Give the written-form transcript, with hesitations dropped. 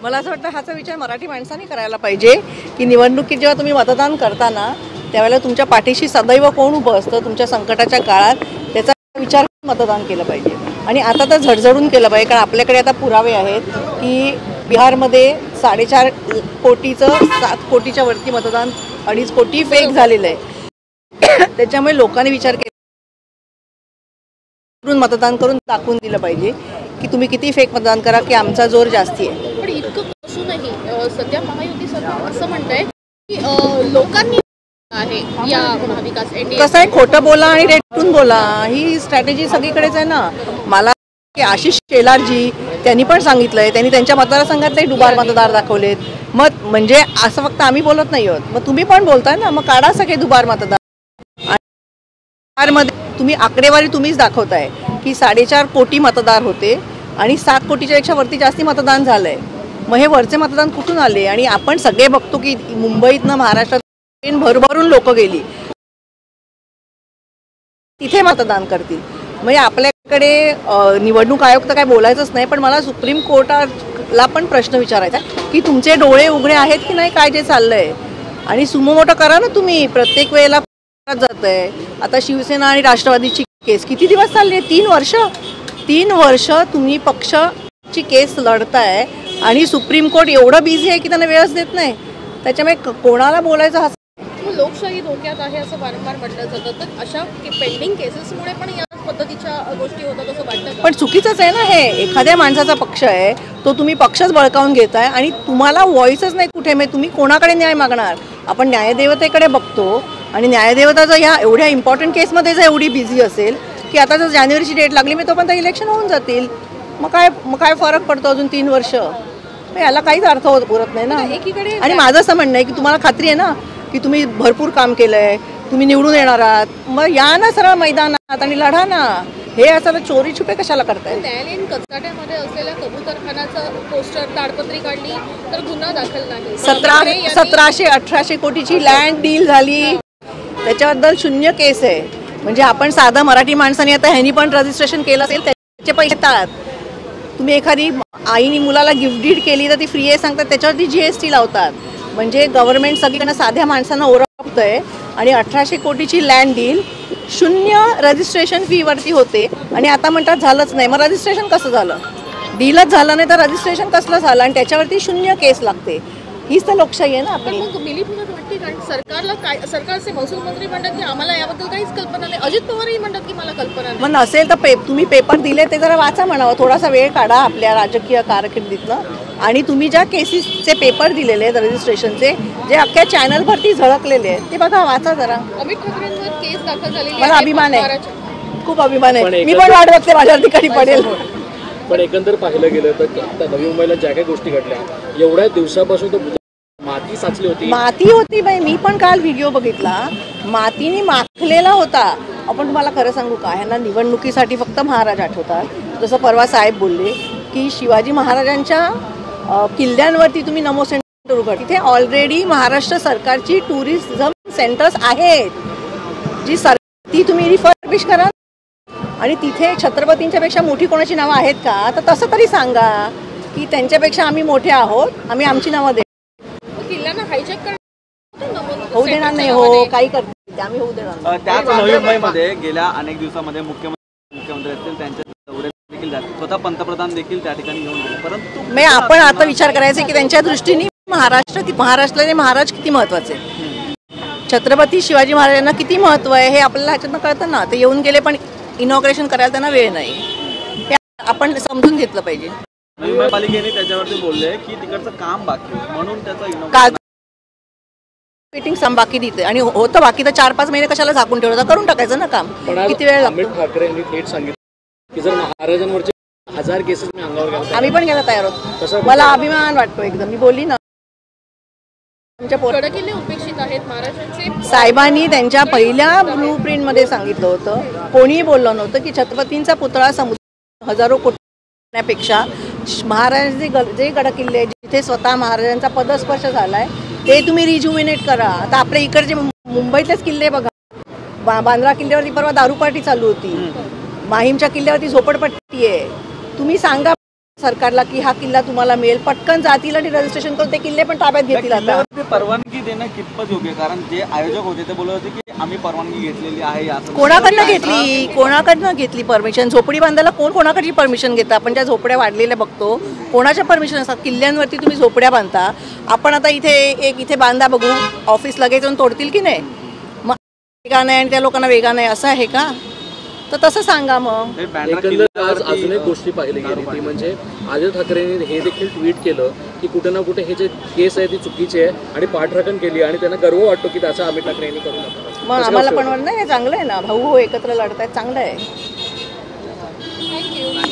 मला असं वाटतं हाचा विचार मराठी माणसांनी करायला पाहिजे की निवडणुकीत जेव्हा तुम्ही मतदान करताना त्यावेळेला तुमच्या पाठीशी सदैव कोण उभं असतं तुमच्या संकटाच्या काळात त्याचा विचार मतदान केलं पाहिजे. आणि आता तर झडझडून केलं पाहिजे, कारण आपल्याकडे आता पुरावे आहेत की बिहारमध्ये 4.5 कोटीचं 7 कोटीच्या वरती मतदान 2.5 कोटी फेक झालेलं आहे. त्याच्यामुळे लोकांनी विचार केला मतदान करून दाखवून दिलं पाहिजे की तुम्ही किती फेक मतदान करा की आमचा जोर जास्ती आहे. पण इतकं असूनही सध्या महायुती सरकार असं म्हणतंय की लोकांनी आहे या महाविकास कसं आहे, खोटं बोला आणि रेटून बोला ही स्ट्रॅटेजी सगळीकडेच आहे ना. मला आशिष शेलारजी त्यांनी पण सांगितलंय, त्यांनी त्यांच्या मतदारसंघातले दुबार मतदार दाखवलेत. मग म्हणजे असं फक्त आम्ही बोलत नाही आहोत, मग तुम्ही पण बोलताय ना, मग काढा सगळे दुबार मतदार. मध्ये तुम्ही आकडेवारी तुम्हीच दाखवताय की 4.5 कोटी मतदार होते आणि 7 कोटीच्या पेक्षा वरती जास्ती मतदान झालंय. मग हे वरचे मतदान कुठून आले? आणि आपण सगळे बघतो की मुंबईतनं महाराष्ट्रात भरभरून लोक गेली तिथे मतदान करतील. म्हणजे आपल्याकडे निवडणूक आयोग तर काय बोलायचंच नाही, पण मला सुप्रीम कोर्टाला पण प्रश्न विचारायचा की तुमचे डोळे उघडे आहेत की नाही काय जे चाललंय. आणि सुमोटो करा ना तुम्ही, प्रत्येक वेळेला जात आहे. आता शिवसेना आणि राष्ट्रवादीची केस किती दिवस चालली आहे? 3 वर्ष तुम्ही पक्षाची केस लढताय आणि सुप्रीम कोर्ट एवढं बिझी आहे की त्यांना वेळच देत नाही. त्याच्यामुळे कोणाला बोलायचं हा लोकशाही धोक्यात आहे असं वारंवार म्हटलं जातं. तर अशा पेंडिंग केसेसमुळे पण या पद्धतीच्या गोष्टी होतात असं वाटतं. पण चुकीचंच आहे ना हे. एखाद्या माणसाचा पक्ष आहे तो तुम्ही पक्षच बळकावून घेताय आणि तुम्हाला व्हॉइसच नाही कुठे. मग तुम्ही कोणाकडे न्याय मागणार? आपण न्यायदेवतेकडे बघतो आणि न्यायदेवता जर ह्या एवढ्या इम्पॉर्टंट केसमध्ये जर एवढी बिझी असेल की आता जर जानेवारीची डेट लागली मी तोपर्यंत इलेक्शन होऊन जातील, मग काय फरक पडतो अजून 3 वर्ष? याला काहीच अर्थ उरत नाही ना. एकीकडे आणि माझं असं म्हणणं आहे की तुम्हाला खात्री आहे ना की तुम्ही भरपूर काम केलंय, तुम्ही निवडून येणार आहात, मग या ना सरळ मैदानात आणि लढा ना. हे असं चोरी छुपे कशाला करताय? न्यायालयीन कचाट्यामध्ये असलेल्या कबूतरखानाचं पोस्टर ताडपत्री काढली तर गुन्हा दाखल नाही. 1700-1800 कोटीची लँड डील झाली, त्याच्याबद्दल 0 केस आहे. म्हणजे आपण साधा मराठी माणसाने आता ह्यांनी पण रजिस्ट्रेशन केलं असेल त्याचे पैसे येतात. तुम्ही एखादी आईने मुलाला गिफ्ट डीड केली तर ती फ्री आहे सांगतात, त्याच्यावरती GST लावतात. म्हणजे गव्हर्नमेंट सगळीकडनं साध्या माणसांना ओळखतंय. आणि 1800 कोटीची लँड डील 0 रजिस्ट्रेशन फीवरती होते आणि आता म्हणतात झालंच नाही. मग रजिस्ट्रेशन कसं झालं? डीलच झालं नाही तर रजिस्ट्रेशन कसलं झालं? आणि त्याच्यावरती 0 केस लागते. हीच तर लोकशाही आहे ना आपली. मग मिलीभगत वाटते कारण सरकारला काय, सरकारचे महसूल मंत्री म्हणतात की आम्हाला याबद्दल काहीच कल्पना नाही. अजित पवारही म्हणतात की मला कल्पना नाही. मग नसेल तर तुम्ही पेपर दिले ते जरा वाचा म्हणावं. थोडासा वेळ काढा आपल्या राजकीय कारकिर्दीतनं आणि तुम्ही ज्या केसेसचे पेपर दिलेले आहेत रजिस्ट्रेशनचे, जे अख्ख्या चॅनलवरती झळकलेले आहेत ते बघा, वाचा जरा. अमित ठाकरेंवर केस दाखल झालेली मला अभिमान आहे, खूप अभिमान आहे. मी पण वाट बघते माझ्या ठिकाणी पडेल. पण एकंदर पाहिलं गेलं तर आता नवी मुंबईला ज्या काही गोष्टी घडल्या एवढ्या दिवसापासून तर माती साचली होती. माती होती बाई. मी पण काल व्हिडिओ बघितला, मातीने माखलेला होता. आपण तुम्हाला खरं सांगू का, ह्यांना निवडणुकीसाठी फक्त महाराज आठवतात. जसं परवा साहेब बोलले की शिवाजी महाराजांच्या किल्ल्यांवरती तुम्ही नमो सेंटर उघड. तिथे ऑलरेडी महाराष्ट्र सरकारची टुरिझम सेंटर्स आहेत जी ती तुम्ही रिफर्बिश करा. आणि तिथे छत्रपतींच्या पेक्षा मोठी कोणाची नावं आहेत का? तर तसं तरी सांगा की त्यांच्यापेक्षा आम्ही मोठे आहोत, आम्ही आमची नावं दे. किल्ल्यांना हायजॅक होऊ देणार नाही. हो, काही करते आम्ही होऊ देणार. त्याच नवी मुंबईमध्ये गेल्या अनेक दिवसामध्ये मुख्यमंत्री असतील त्यांच्या देखील स्वतः पंतप्रधान देखील त्या ठिकाणी येऊन गेले. परंतु आपण आता विचार करायचा की त्यांच्या दृष्टीने महाराष्ट्रातले महाराज किती महत्वाचे, छत्रपती शिवाजी महाराजांना किती महत्व आहे हे आपल्याला ह्याच्यातनं कळतं ना. ते येऊन गेले पण इनॉग्रेशन करायला त्यांना वेळ नाही. हे आपण समजून घेतलं पाहिजे. नवी मुंबई पालिकेने त्याच्यावरती बोलले की तिकडचं काम बाकी म्हणून त्याचं मीटिंग बाकी देते आणि होतं बाकी तर 4-5 महिने कशाला झाकून ठेवलं तर करून टाकायचं ना काम. किती वेळ लागतो? अमित ठाकरे यांनी थेट सांगितलं की जर महाराजांवरचे 1000 केसेस मी अंगावर घ्यायला आम्ही पण घ्यायला तयार आहोत. मला अभिमान वाटतो एकदम. मी बोलली ना, गडकिल्ले उपेक्षित आहेत महाराजांचे. साहेबांनी त्यांच्या पहिल्या ब्लू प्रिंट मध्ये सांगितलं होतं, कोणीही बोललं नव्हतं की छत्रपतींचा पुतळा समुद्र हजारो कोटीपेक्षा महाराजांचे जे गडकिल्ले जिथे स्वतः महाराजांचा पदस्पर्श झालाय ते तुम्ही रिज्युमिनेट करा. आता आपल्या इकडचे मुंबईतलेच किल्ले बघा, बांद्रा किल्ल्यावरती परवा दारू पार्टी चालू होती, माहीमच्या किल्ल्यावरती झोपडपट्टी आहे. तुम्ही सांगा सरकारला की हा किल्ला तुम्हाला मिळेल, पटकन जातील आणि रजिस्ट्रेशन करून ते किल्ले पण ताब्यात घेतील. आता किल्ल्यावरती परवानगी देणं कितपत योग्य आहे? कारण जे आयोजक होते ते बोलत होते की आम्ही परवानगी घेतलेली आहे. असं कोणाकडनं घेतली परमिशन? झोपडी बांधायला कोणाकडची परमिशन घेतं? आपण ज्या झोपड्या वाढलेल्या बघतो, कोणाच्या परमिशन असतात? किल्ल्यांवरती तुम्ही झोपड्या बांधता. आपण आता इथे बांधा बघू, ऑफिस लगेच येऊन तोडतील की नाही? मग वेगा नाही आणि त्या लोकांना वेगा नाही असं आहे का? तर तसं सांगा मग. एकंदर आज अजून एक गोष्टी पाहिली गेली ती म्हणजे आदित्य ठाकरेंनी हे देखील ट्विट केलं की कुठे ना कुठे हे जे केस आहे ती चुकीची आहे आणि पाठराखण केली आणि त्यांना गर्व वाटतो की त्याचा अमित ठाकरे यांनी करू नका. मग आम्हाला पण नाही, चांगलं आहे ना, भाऊ एकत्र लढतायत, चांगलं आहे. थँक्यू.